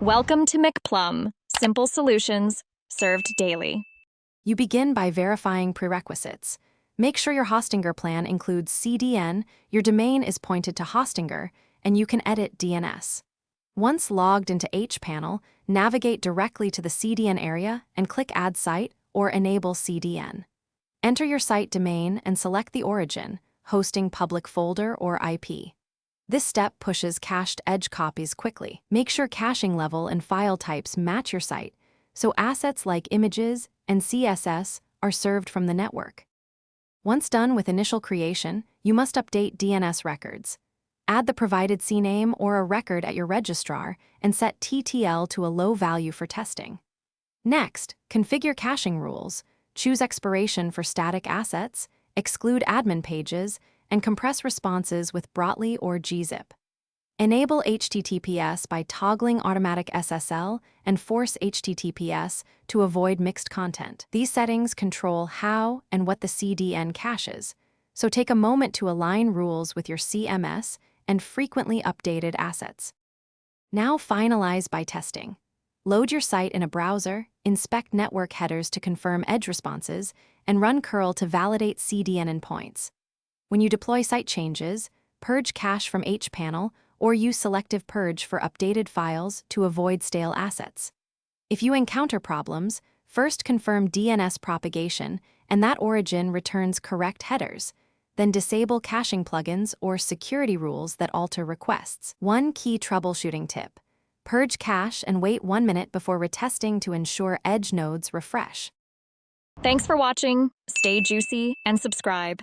Welcome to McPlum, simple solutions served daily. You begin by verifying prerequisites. Make sure your Hostinger plan includes CDN, your domain is pointed to Hostinger, and you can edit DNS. Once logged into hPanel, navigate directly to the CDN area and click Add Site or Enable CDN. Enter your site domain and select the origin, hosting public folder or IP. This step pushes cached edge copies quickly. Make sure caching level and file types match your site, so assets like images and CSS are served from the network. Once done with initial creation, you must update DNS records. Add the provided CNAME or a record at your registrar and set TTL to a low value for testing. Next, configure caching rules. Choose expiration for static assets, exclude admin pages, and compress responses with Brotli or gzip. Enable HTTPS by toggling automatic SSL and force HTTPS to avoid mixed content. These settings control how and what the CDN caches, so take a moment to align rules with your CMS and frequently updated assets. Now finalize by testing. Load your site in a browser, inspect network headers to confirm edge responses, and run curl to validate CDN endpoints. When you deploy site changes, purge cache from hPanel or use selective purge for updated files to avoid stale assets. If you encounter problems, first confirm DNS propagation and that origin returns correct headers. Then disable caching plugins or security rules that alter requests. One key troubleshooting tip: purge cache and wait 1 minute before retesting to ensure edge nodes refresh. Thanks for watching. Stay juicy and subscribe.